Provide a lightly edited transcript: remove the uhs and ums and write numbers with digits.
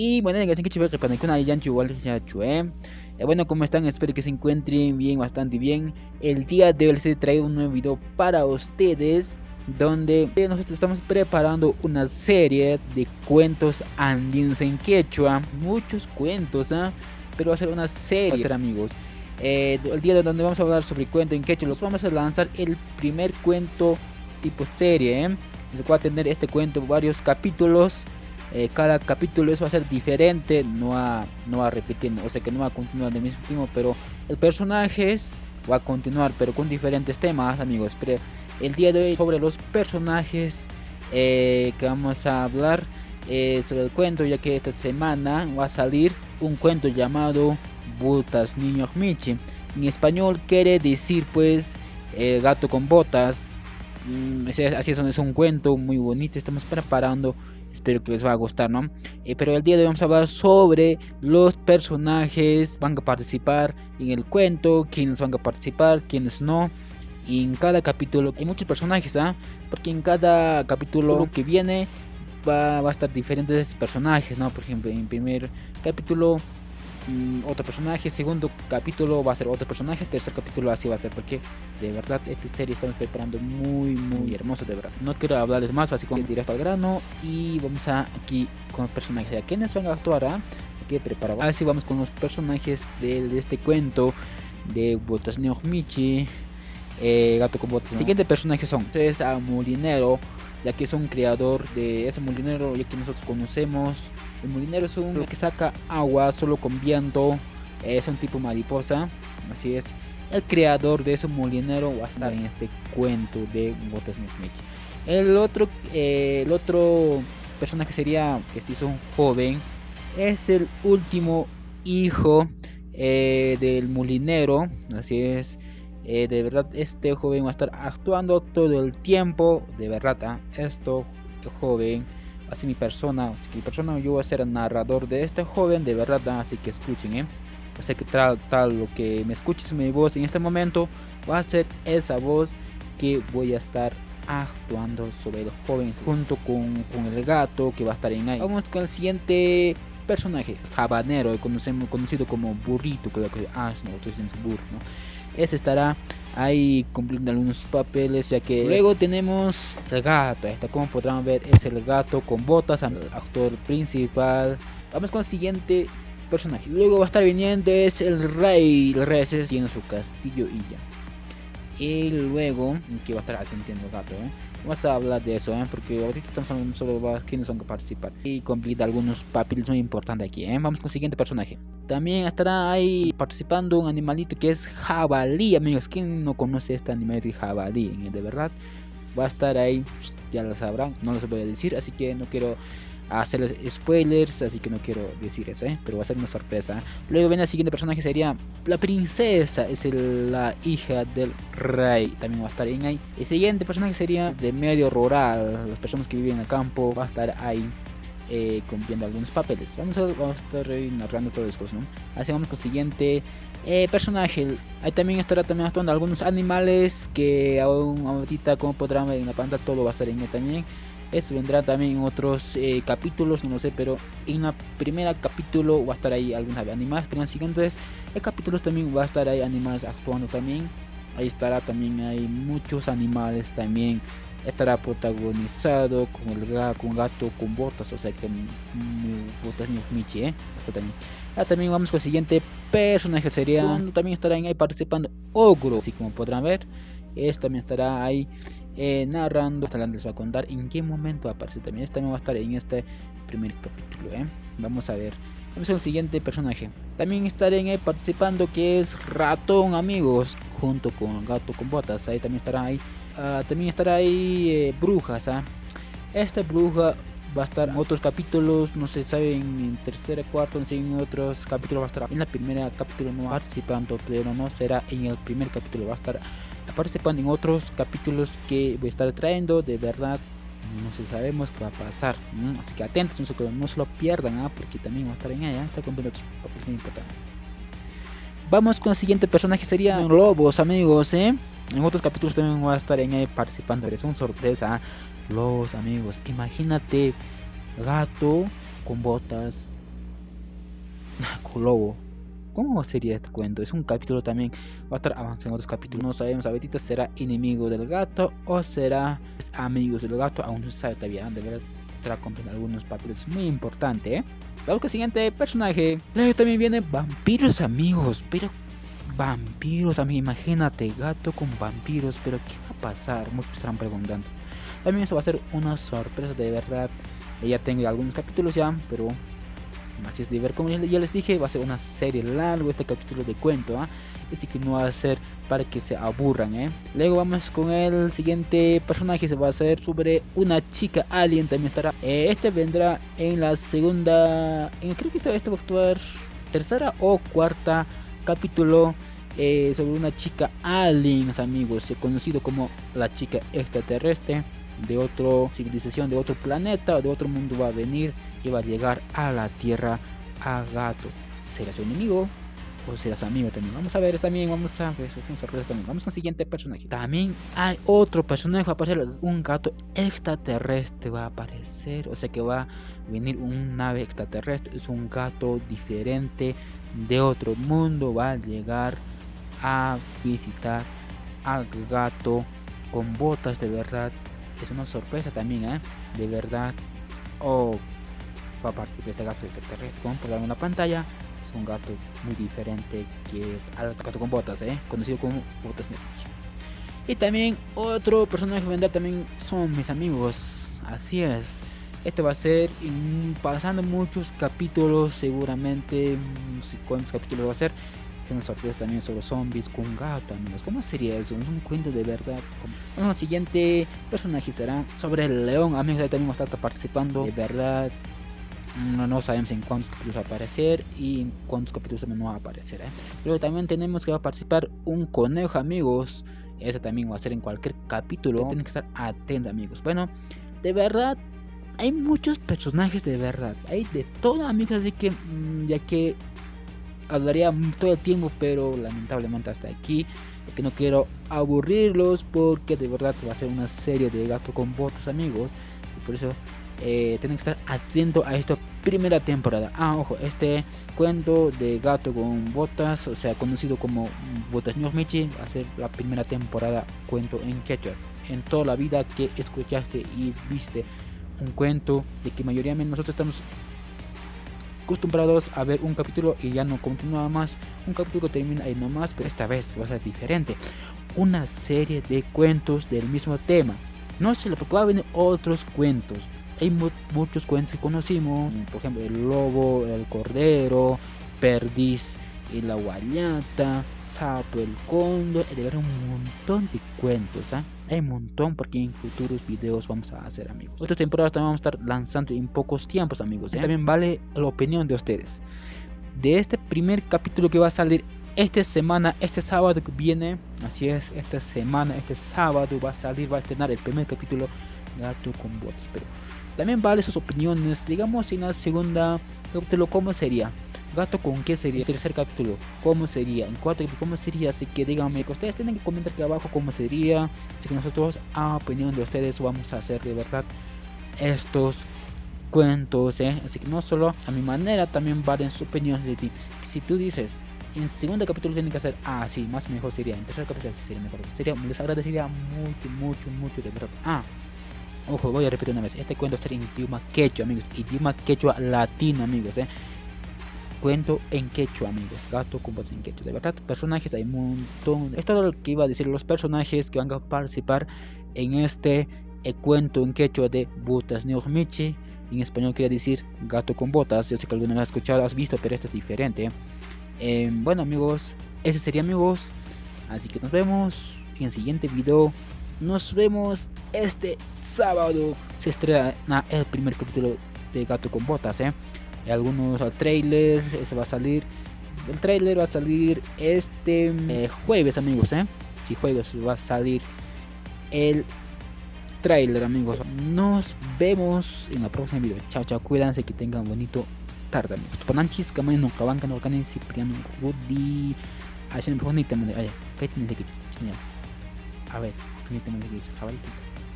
Y bueno, que para que una yancho igual ya chue. Bueno, ¿cómo están? Espero que se encuentren bien, bastante bien. El día de hoy les he traído un nuevo video para ustedes, donde nosotros estamos preparando una serie de cuentos andinos en quechua. Muchos cuentos, pero va a ser una serie, va a ser, amigos. El día de donde vamos a hablar sobre cuento en quechua, los vamos a lanzar el primer cuento tipo serie, el cual va a tener este cuento varios capítulos. Cada capítulo eso va a ser diferente, no va a repetir, o sea que no va a continuar del mismo tiempo, pero el personaje va a continuar, pero con diferentes temas, amigos. Pero el día de hoy sobre los personajes que vamos a hablar sobre el cuento, ya que esta semana va a salir un cuento llamado Botas Niños Michi. En español quiere decir pues gato con botas. Así es un cuento muy bonito, estamos preparando. Espero que les va a gustar, ¿no? Pero el día de hoy vamos a hablar sobre los personajes van a participar en el cuento, quiénes van a participar, quiénes no. Y en cada capítulo hay muchos personajes, porque en cada capítulo que viene va a estar diferentes personajes, ¿no? Por ejemplo, en primer capítulo otro personaje, segundo capítulo va a ser otro personaje, tercer capítulo así va a ser, porque de verdad esta serie estamos preparando muy hermoso, de verdad. No quiero hablarles más, así como directo al grano y vamos aquí con los personajes. ¿A quiénes van a actuar? Aquí preparado. Así vamos con los personajes de este cuento de Botas Niños Michi, gato con botas. Siguiente personajes son ustedes a Molinero, ya que es un creador de ese molinero, ya que nosotros conocemos. El molinero es un que saca agua solo con viento, es un tipo mariposa, así es. El creador de ese molinero va a estar en este cuento de Botas Niños Michi. El otro personaje sería, que si es un joven, es el último hijo del molinero, así es. De verdad este joven va a estar actuando todo el tiempo, de verdad, esto joven, así mi persona, yo voy a ser el narrador de este joven, de verdad, así que escuchen, así que tal lo que me escuches mi voz en este momento va a ser esa voz que voy a estar actuando sobre el joven junto con el gato que va a estar en ahí. Vamos con el siguiente personaje, Sabanero, conocido como Burrito, creo que nosotros decimos burro, ¿no? Ese estará ahí cumpliendo algunos papeles, ya que luego tenemos el gato. Como podrán ver es el gato con botas, actor principal. Vamos con el siguiente personaje. Luego va a estar viniendo es el rey. El rey ese tiene su castillo y ya. Y luego que va a estar atendiendo el gato, Vamos a hablar de eso, porque ahorita estamos hablando sobre quiénes van a participar y cumplir algunos papeles muy importantes aquí, Vamos con el siguiente personaje. También estará ahí participando un animalito que es jabalí, amigos. ¿Quién no conoce este animalito de jabalí? De verdad va a estar ahí, ya lo sabrán, no les voy a decir, así que no quiero hacerles spoilers, así que no quiero decir eso, pero va a ser una sorpresa. Luego viene el siguiente personaje, sería la princesa, es la hija del rey, también va a estar en ahí. El siguiente personaje sería de medio rural, las personas que viven en el campo, va a estar ahí cumpliendo algunos papeles. Vamos a estar narrando todas las cosas, ¿no? Así vamos con el siguiente personaje. Ahí también estará actuando algunos animales que aún ahorita, como podrán ver en la pantalla, todo va a estar en él también. Esto vendrá también en otros capítulos, no lo sé, pero en la primera capítulo va a estar ahí algunos animales, pero en los siguientes capítulos también va a estar ahí animales actuando también. Ahí estará también, hay muchos animales también. Estará protagonizado con el gato con botas, o sea que Botas Niños Michi, hasta también. También vamos con el siguiente personaje, sería también estará ahí participando Ogro, así como podrán ver. También estará ahí narrando. Hasta les voy a contar en qué momento aparece también. También va a estar en este primer capítulo, Vamos a ver. Vamos al siguiente personaje. También estaré ahí participando, que es Ratón, amigos, junto con el gato con botas. Ahí también estará ahí. También estará ahí Brujas. Esta bruja va a estar en otros capítulos, no se sabe en tercera, cuarto, en otros capítulos va a estar. En la primera capítulo no participando, pero no será en el primer capítulo, va a estar participando en otros capítulos que voy a estar trayendo. De verdad no sé, sabemos qué va a pasar, así que atentos, no se lo pierdan, porque también va a estar en ella, está cumpliendo otros papeles muy importantes. Vamos con el siguiente personaje, serían lobos, amigos, En otros capítulos también va a estar en ahí participando, es una sorpresa, lobos, amigos. Imagínate, gato con botas, Lobo. ¿Cómo sería este cuento? Es un capítulo también. Va a estar avanzando en otros capítulos. No sabemos ahorita será enemigo del gato o será amigos del gato. Aún no se sabe todavía. De verdad, estará cumpliendo algunos papeles muy importantes, ¿eh? Vamos con el siguiente personaje. Luego también viene vampiros, amigos. Pero vampiros, a mí imagínate, gato con vampiros. Pero ¿qué va a pasar? Muchos estarán preguntando. También eso va a ser una sorpresa, de verdad. Ya tengo algunos capítulos ya, pero así es de ver. Como ya les dije, va a ser una serie larga este capítulo de cuento, así que no va a ser para que se aburran, Luego vamos con el siguiente personaje. Se va a hacer sobre una chica alien. También estará, este vendrá en la segunda, creo que este va a actuar tercera o cuarta capítulo, sobre una chica alien, amigos, conocido como la chica extraterrestre de otra civilización, de otro planeta o de otro mundo. Va a venir y va a llegar a la Tierra a Gato. ¿Será su enemigo o será su amigo también? Vamos a ver también, vamos a ver, es una sorpresa también. Vamos con el siguiente personaje. También hay otro personaje, va a aparecer un gato extraterrestre, va a aparecer, o sea que va a venir una nave extraterrestre, es un gato diferente de otro mundo, va a llegar a visitar a Gato con botas. De verdad, es una sorpresa también, de verdad. Va a participar este gato extraterrestre. Como por en la pantalla, es un gato muy diferente que es al gato con botas, conocido como botas negras. Y también otro personaje que vendrá también son mis amigos. Así es, este va a ser pasando muchos capítulos, seguramente no sé cuántos capítulos va a ser. Es una sorpresa también sobre zombies con gato, amigos. ¿Cómo sería eso? Es un cuento de verdad. Bueno, el siguiente personaje será sobre el león, amigos. Ahí también va a estar participando. De verdad, no sabemos en cuántos capítulos va a aparecer y en cuántos capítulos también no va a aparecer, Luego también tenemos que va a participar un conejo, amigos. Ese también va a ser en cualquier capítulo. Tienen que estar atentos, amigos. Bueno, de verdad, hay muchos personajes, de verdad. Hay de todo, amigos. Así que ya que hablaría todo el tiempo, pero lamentablemente hasta aquí, porque no quiero aburrirlos, porque de verdad va a ser una serie de Gato con Botas, amigos. Y por eso tienen que estar atentos a esta primera temporada. Ojo, este cuento de Gato con Botas, o sea, conocido como Botas Michi, va a ser la primera temporada cuento en quechua. En toda la vida que escuchaste y viste un cuento, de que mayoría de nosotros estamos acostumbrados a ver un capítulo y ya no continúa más, un capítulo termina ahí nomás, pero esta vez va a ser diferente, una serie de cuentos del mismo tema. No se le va a venir otros cuentos. Hay muchos cuentos que conocimos, por ejemplo el lobo, el cordero, perdiz y la guayata, sapo, el cóndor. De ver un montón de cuentos, hay un montón, porque en futuros videos vamos a hacer, amigos. Otras temporadas también vamos a estar lanzando en pocos tiempos, amigos. También vale la opinión de ustedes de este primer capítulo que va a salir esta semana, este sábado que viene. Así es, esta semana, este sábado va a estrenar el primer capítulo Gato con Botas. Pero también vale sus opiniones, digamos en la segunda capítulo cómo sería, Gato con qué sería, tercer capítulo cómo sería, en cuarto cómo sería. Así que díganme, que ustedes tienen que comentar aquí abajo cómo sería. Así que nosotros, a opinión de ustedes, vamos a hacer de verdad estos cuentos, así que no solo a mi manera, también valen sus opiniones de ti. Si tú dices en segundo capítulo tienen que hacer así, más mejor sería, en tercer capítulo sería mejor, les agradecería mucho de verdad. Ojo, voy a repetir una vez, este cuento será en idioma quechua, amigos, idioma quechua latino, amigos, cuento en quechua, amigos, Gato con Botas en quechua. De verdad, personajes hay un montón. Es todo lo que iba a decir, los personajes que van a participar en este cuento en quechua de Botas Michi. En español quiere decir Gato con Botas. Yo sé que alguna vez has escuchado, has visto, pero este es diferente. Bueno, amigos, ese sería, amigos. Así que nos vemos en el siguiente video. Nos vemos este sábado. Se estrena el primer capítulo de Gato con Botas, algunos al trailer, ese va a salir. El trailer va a salir este jueves, amigos, si jueves va a salir el trailer, amigos. Nos vemos en la próxima video. Chao, cuídense, que tengan bonito tarde, amigos. Pananchis, kamay no kabankan no kanin Cipriano Rudy. Así me pongo ni te mando. A ver, ni te mando aquí, chaval.